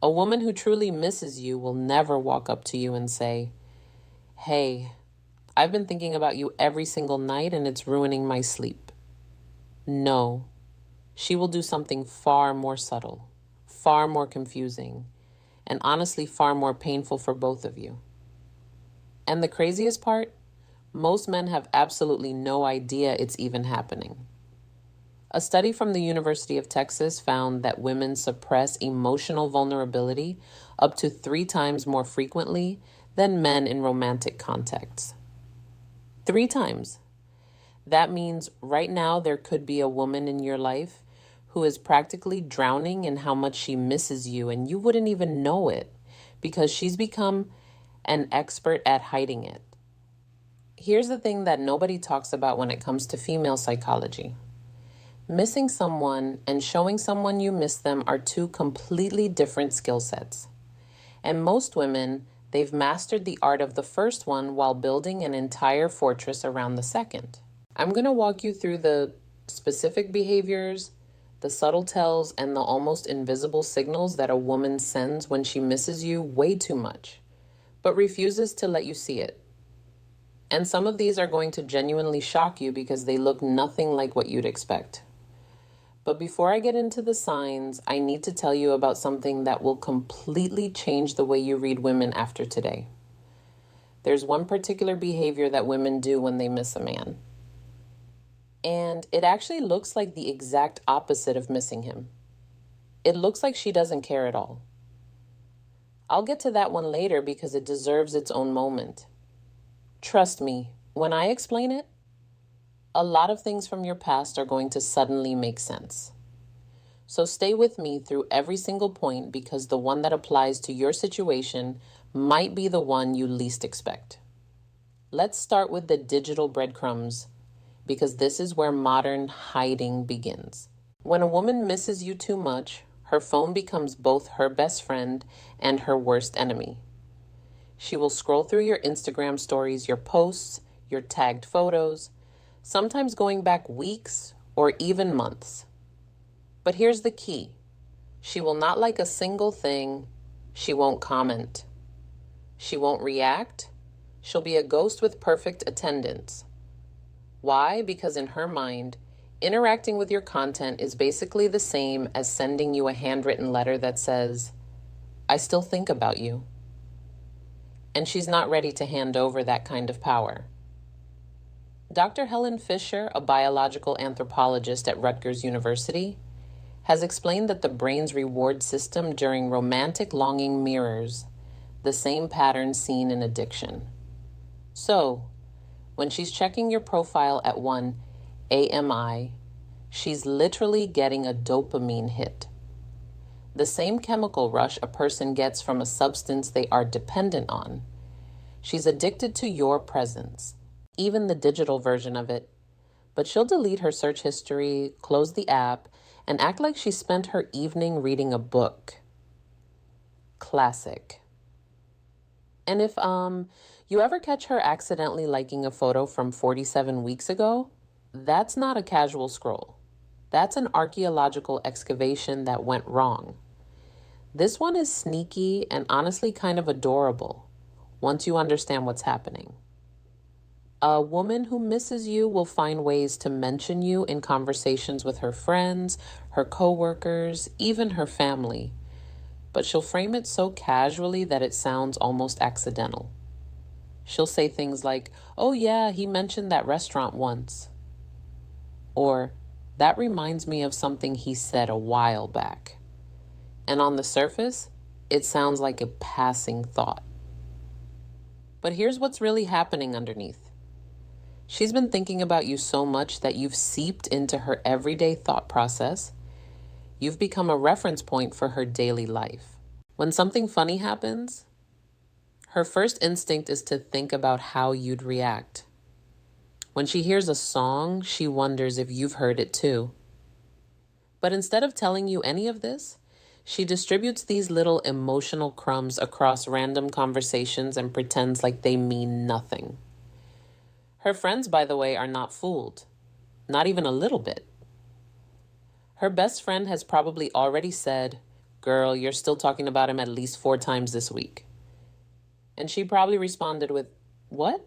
A woman who truly misses you will never walk up to you and say, "Hey, I've been thinking about you every single night and it's ruining my sleep." No, she will do something far more subtle, far more confusing, and honestly far more painful for both of you. And the craziest part, most men have absolutely no idea it's even happening. A study from the University of Texas found that women suppress emotional vulnerability up to 3 times more frequently than men in romantic contexts. 3 times. That means right now there could be a woman in your life who is practically drowning in how much she misses you, and you wouldn't even know it because she's become an expert at hiding it. Here's the thing that nobody talks about when it comes to female psychology. Missing someone and showing someone you miss them are 2 completely different skill sets. And most women, they've mastered the art of the first one while building an entire fortress around the second. I'm going to walk you through the specific behaviors, the subtle tells, and the almost invisible signals that a woman sends when she misses you way too much, but refuses to let you see it. And some of these are going to genuinely shock you because they look nothing like what you'd expect. But before I get into the signs, I need to tell you about something that will completely change the way you read women after today. There's one particular behavior that women do when they miss a man. And it actually looks like the exact opposite of missing him. It looks like she doesn't care at all. I'll get to that one later because it deserves its own moment. Trust me, when I explain it, a lot of things from your past are going to suddenly make sense. So stay with me through every single point because the one that applies to your situation might be the one you least expect. Let's start with the digital breadcrumbs because this is where modern hiding begins. When a woman misses you too much, her phone becomes both her best friend and her worst enemy. She will scroll through your Instagram stories, your posts, your tagged photos, sometimes going back weeks or even months. But here's the key. She will not like a single thing. She won't comment. She won't react. She'll be a ghost with perfect attendance. Why? Because in her mind, interacting with your content is basically the same as sending you a handwritten letter that says, "I still think about you." And she's not ready to hand over that kind of power. Dr. Helen Fisher, a biological anthropologist at Rutgers University, has explained that the brain's reward system during romantic longing mirrors the same pattern seen in addiction. So, when she's checking your profile at 1 AMI, she's literally getting a dopamine hit. The same chemical rush a person gets from a substance they are dependent on. She's addicted to your presence, even the digital version of it. But she'll delete her search history, close the app, and act like she spent her evening reading a book. Classic. And if you ever catch her accidentally liking a photo from 47 weeks ago, that's not a casual scroll. That's an archaeological excavation that went wrong. This one is sneaky and honestly kind of adorable once you understand what's happening. A woman who misses you will find ways to mention you in conversations with her friends, her coworkers, even her family. But she'll frame it so casually that it sounds almost accidental. She'll say things like, "Oh yeah, he mentioned that restaurant once." Or, "That reminds me of something he said a while back." And on the surface, it sounds like a passing thought. But here's what's really happening underneath. She's been thinking about you so much that you've seeped into her everyday thought process. You've become a reference point for her daily life. When something funny happens, her first instinct is to think about how you'd react. When she hears a song, she wonders if you've heard it too. But instead of telling you any of this, she distributes these little emotional crumbs across random conversations and pretends like they mean nothing. Her friends, by the way, are not fooled. Not even a little bit. Her best friend has probably already said, Girl, you're still talking about him at least 4 times this week. And she probably responded with, what?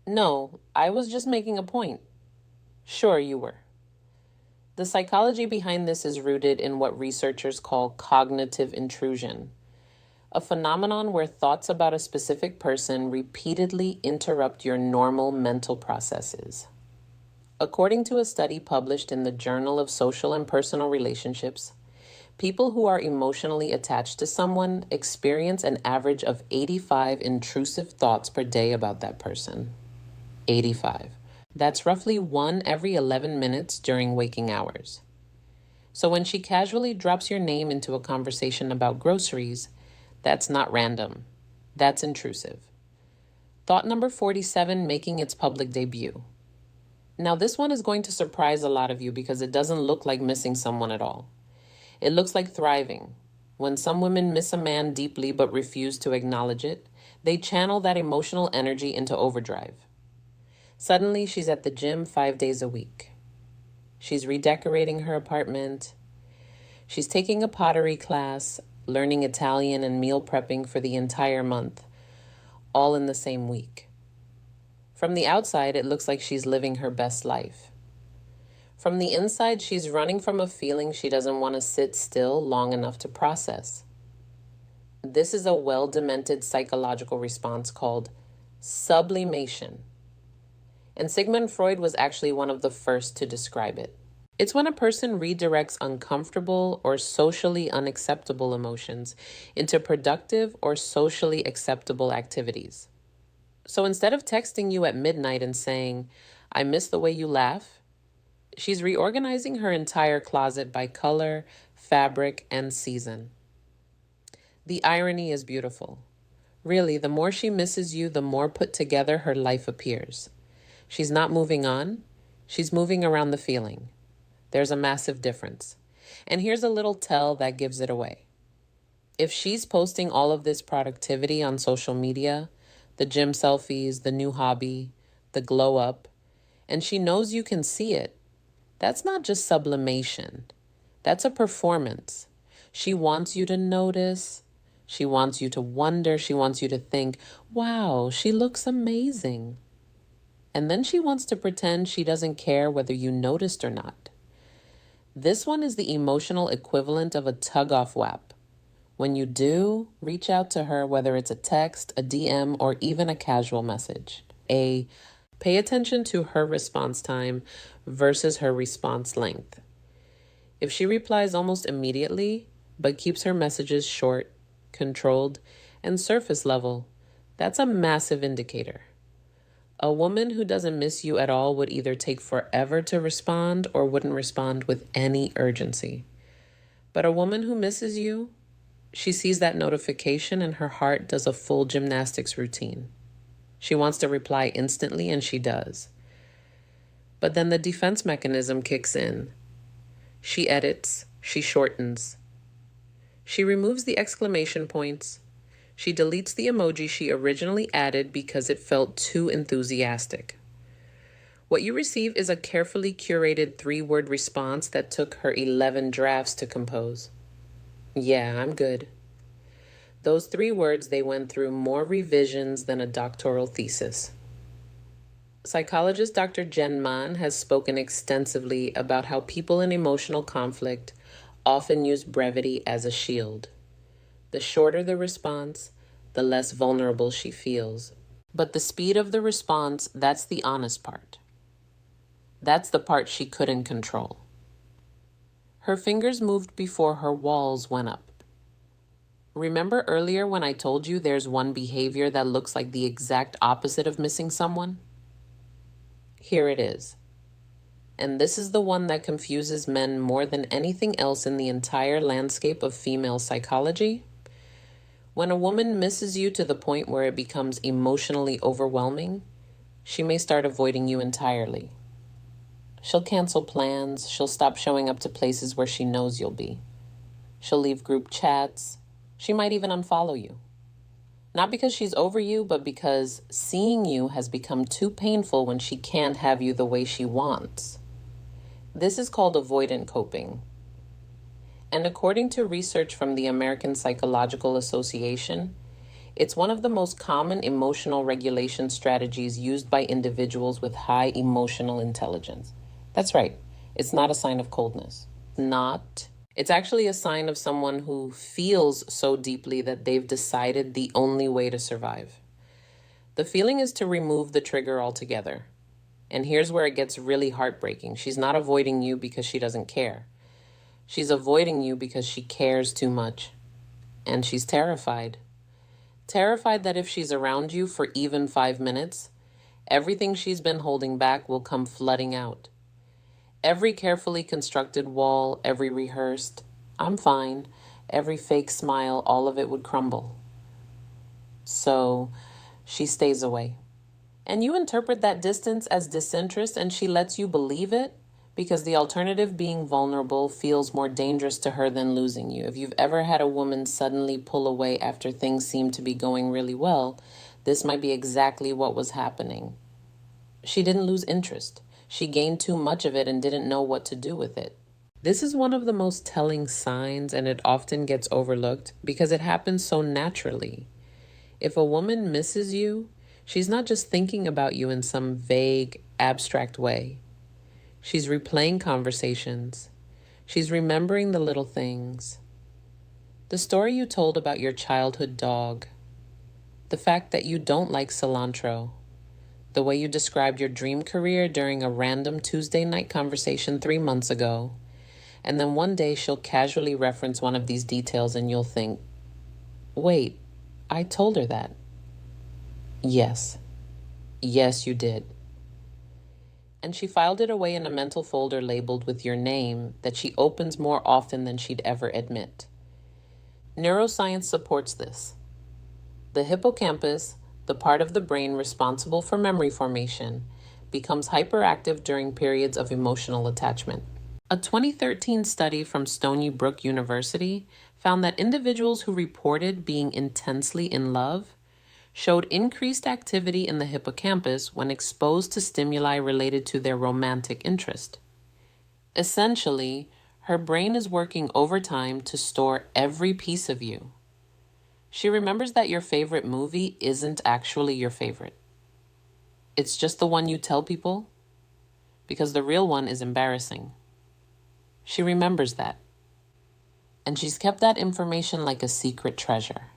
No, I was just making a point. Sure, you were. The psychology behind this is rooted in what researchers call cognitive intrusion, a phenomenon where thoughts about a specific person repeatedly interrupt your normal mental processes. According to a study published in the Journal of Social and Personal Relationships, people who are emotionally attached to someone experience an average of 85 intrusive thoughts per day about that person. 85. That's roughly 1 every 11 minutes during waking hours. So when she casually drops your name into a conversation about groceries, that's not random. That's intrusive. Thought number 47 making its public debut. Now this one is going to surprise a lot of you because it doesn't look like missing someone at all. It looks like thriving. When some women miss a man deeply but refuse to acknowledge it, they channel that emotional energy into overdrive. Suddenly, she's at the gym 5 days a week. She's redecorating her apartment. She's taking a pottery class, learning Italian and meal prepping for the entire month, all in the same week. From the outside, it looks like she's living her best life. From the inside, she's running from a feeling she doesn't want to sit still long enough to process. This is a well-demented psychological response called sublimation. And Sigmund Freud was actually one of the first to describe it. It's when a person redirects uncomfortable or socially unacceptable emotions into productive or socially acceptable activities. So instead of texting you at midnight and saying, I miss the way you laugh, she's reorganizing her entire closet by color, fabric, and season. The irony is beautiful. Really, the more she misses you, the more put together her life appears. She's not moving on. She's moving around the feeling. There's a massive difference. And here's a little tell that gives it away. If she's posting all of this productivity on social media, the gym selfies, the new hobby, the glow up, and she knows you can see it, that's not just sublimation. That's a performance. She wants you to notice. She wants you to wonder. She wants you to think, wow, she looks amazing. And then she wants to pretend she doesn't care whether you noticed or not. This one is the emotional equivalent of a tug-off WAP. When you do, reach out to her, whether it's a text, a DM, or even a casual message. Pay attention to her response time versus her response length. If she replies almost immediately, but keeps her messages short, controlled, and surface level, that's a massive indicator. A woman who doesn't miss you at all would either take forever to respond or wouldn't respond with any urgency. But a woman who misses you, she sees that notification and her heart does a full gymnastics routine. She wants to reply instantly, and she does. But then the defense mechanism kicks in. She edits, she shortens. She removes the exclamation points. She deletes the emoji she originally added because it felt too enthusiastic. What you receive is a carefully curated 3-word response that took her 11 drafts to compose. Yeah, I'm good. Those 3 words, they went through more revisions than a doctoral thesis. Psychologist Dr. Jen Mann has spoken extensively about how people in emotional conflict often use brevity as a shield. The shorter the response, the less vulnerable she feels. But the speed of the response, that's the honest part. That's the part she couldn't control. Her fingers moved before her walls went up. Remember earlier when I told you there's one behavior that looks like the exact opposite of missing someone? Here it is. And this is the one that confuses men more than anything else in the entire landscape of female psychology. When a woman misses you to the point where it becomes emotionally overwhelming, she may start avoiding you entirely. She'll cancel plans. She'll stop showing up to places where she knows you'll be. She'll leave group chats. She might even unfollow you. Not because she's over you, but because seeing you has become too painful when she can't have you the way she wants. This is called avoidant coping. And according to research from the American Psychological Association, it's one of the most common emotional regulation strategies used by individuals with high emotional intelligence. That's right, it's not a sign of coldness. Not. It's actually a sign of someone who feels so deeply that they've decided the only way to survive. The feeling is to remove the trigger altogether. And here's where it gets really heartbreaking. She's not avoiding you because she doesn't care. She's avoiding you because she cares too much. And she's terrified. Terrified that if she's around you for even 5 minutes, everything she's been holding back will come flooding out. Every carefully constructed wall, every rehearsed, "I'm fine," every fake smile, all of it would crumble. So she stays away. And you interpret that distance as disinterest, and she lets you believe it because the alternative, being vulnerable, feels more dangerous to her than losing you. If you've ever had a woman suddenly pull away after things seem to be going really well, this might be exactly what was happening. She didn't lose interest. She gained too much of it and didn't know what to do with it. This is one of the most telling signs, and it often gets overlooked because it happens so naturally. If a woman misses you, she's not just thinking about you in some vague, abstract way. She's replaying conversations. She's remembering the little things. The story you told about your childhood dog. The fact that you don't like cilantro. The way you described your dream career during a random Tuesday night conversation 3 months ago. And then one day she'll casually reference one of these details and you'll think, wait, I told her that. Yes. Yes, you did. And she filed it away in a mental folder labeled with your name that she opens more often than she'd ever admit. Neuroscience supports this. The hippocampus, the part of the brain responsible for memory formation, becomes hyperactive during periods of emotional attachment. A 2013 study from Stony Brook University found that individuals who reported being intensely in love showed increased activity in the hippocampus when exposed to stimuli related to their romantic interest. Essentially, her brain is working overtime to store every piece of you. She remembers that your favorite movie isn't actually your favorite. It's just the one you tell people, because the real one is embarrassing. She remembers that. And she's kept that information like a secret treasure.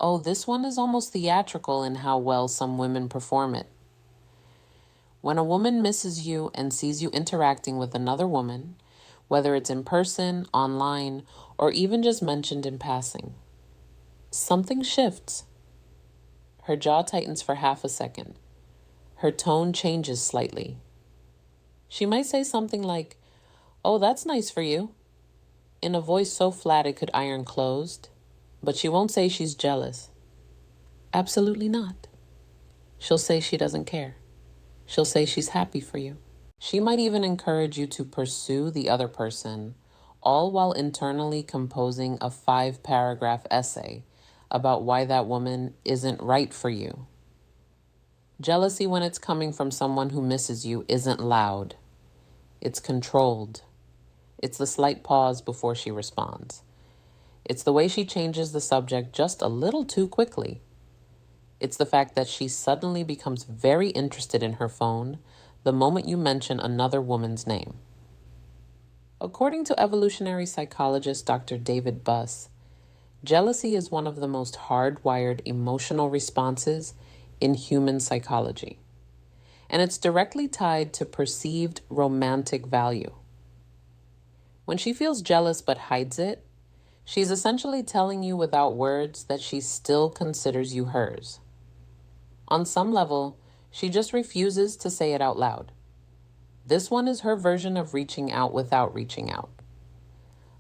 Oh, this one is almost theatrical in how well some women perform it. When a woman misses you and sees you interacting with another woman, whether it's in person, online, or even just mentioned in passing, something shifts. Her jaw tightens for half a second. Her tone changes slightly. She might say something like, "Oh, that's nice for you," in a voice so flat it could iron closed, but she won't say she's jealous. Absolutely not. She'll say she doesn't care. She'll say she's happy for you. She might even encourage you to pursue the other person, all while internally composing a 5-paragraph essay about why that woman isn't right for you. Jealousy, when it's coming from someone who misses you, isn't loud. It's controlled. It's the slight pause before she responds. It's the way she changes the subject just a little too quickly. It's the fact that she suddenly becomes very interested in her phone the moment you mention another woman's name. According to evolutionary psychologist Dr. David Buss, jealousy is one of the most hardwired emotional responses in human psychology, and it's directly tied to perceived romantic value. When she feels jealous but hides it, she's essentially telling you without words that she still considers you hers. On some level, she just refuses to say it out loud. This one is her version of reaching out without reaching out.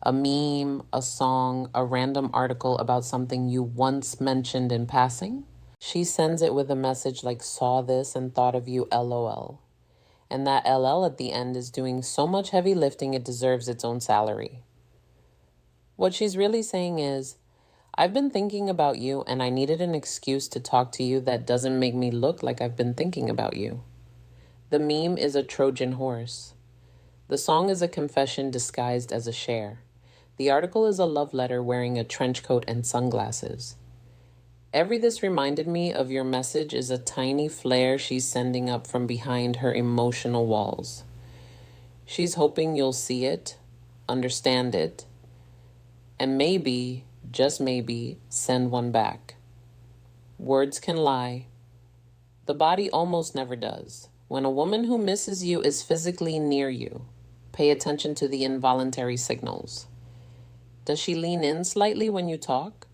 A meme, a song, a random article about something you once mentioned in passing. She sends it with a message like "saw this and thought of you, LOL." And that LL at the end is doing so much heavy lifting it deserves its own salary. What she's really saying is, I've been thinking about you and I needed an excuse to talk to you that doesn't make me look like I've been thinking about you. The meme is a Trojan horse. The song is a confession disguised as a share. The article is a love letter wearing a trench coat and sunglasses. This reminded me of your message is a tiny flare she's sending up from behind her emotional walls. She's hoping you'll see it, understand it, and maybe, just maybe, send one back. Words can lie. The body almost never does. When a woman who misses you is physically near you, pay attention to the involuntary signals. Does she lean in slightly when you talk?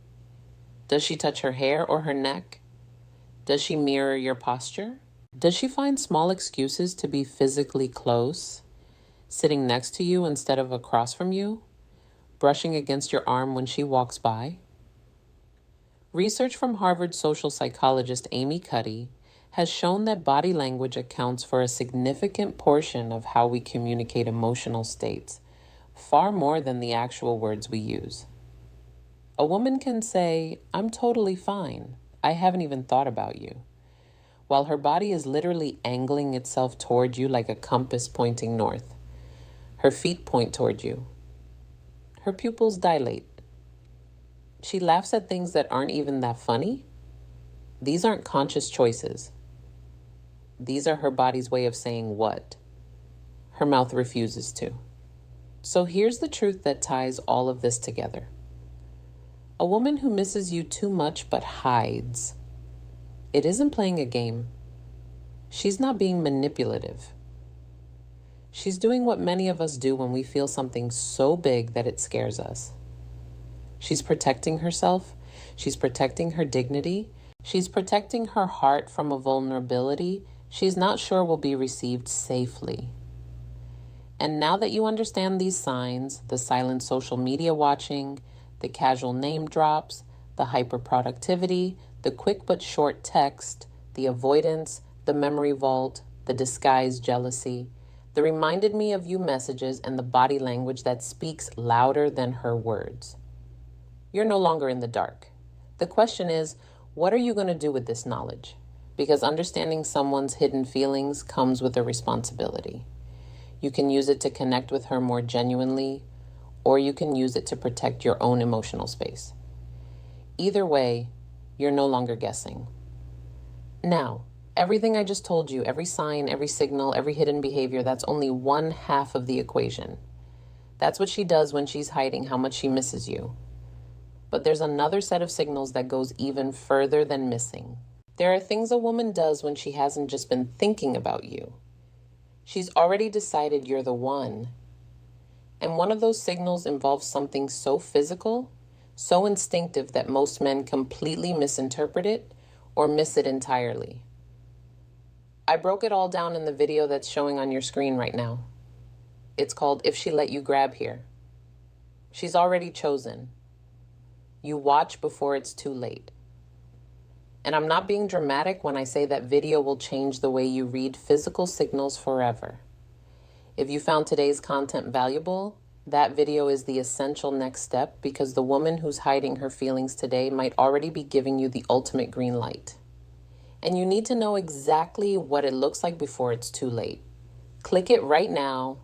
Does she touch her hair or her neck? Does she mirror your posture? Does she find small excuses to be physically close? Sitting next to you instead of across from you? Brushing against your arm when she walks by? Research from Harvard social psychologist Amy Cuddy has shown that body language accounts for a significant portion of how we communicate emotional states, far more than the actual words we use. A woman can say, "I'm totally fine. I haven't even thought about you," while her body is literally angling itself toward you like a compass pointing north. Her feet point toward you. Her pupils dilate. She laughs at things that aren't even that funny. These aren't conscious choices. These are her body's way of saying what her mouth refuses to. So here's the truth that ties all of this together. A woman who misses you too much but hides. It isn't playing a game. She's not being manipulative. She's doing what many of us do when we feel something so big that it scares us. She's protecting herself. She's protecting her dignity. She's protecting her heart from a vulnerability she's not sure will be received safely. And now that you understand these signs, the silent social media watching, the casual name drops, the hyperproductivity, the quick but short text, the avoidance, the memory vault, the disguised jealousy, the reminded me of you messages, and the body language that speaks louder than her words. You're no longer in the dark. The question is, what are you going to do with this knowledge? Because understanding someone's hidden feelings comes with a responsibility. You can use it to connect with her more genuinely, or you can use it to protect your own emotional space. Either way, you're no longer guessing. Now, everything I just told you, every sign, every signal, every hidden behavior, that's only one half of the equation. That's what she does when she's hiding how much she misses you. But there's another set of signals that goes even further than missing. There are things a woman does when she hasn't just been thinking about you. She's already decided you're the one. And one of those signals involves something so physical, so instinctive that most men completely misinterpret it or miss it entirely. I broke it all down in the video that's showing on your screen right now. It's called If She Let You Grab Here. She's already chosen. You watch before it's too late. And I'm not being dramatic when I say that video will change the way you read physical signals forever. If you found today's content valuable, that video is the essential next step because the woman who's hiding her feelings today might already be giving you the ultimate green light. And you need to know exactly what it looks like before it's too late. Click it right now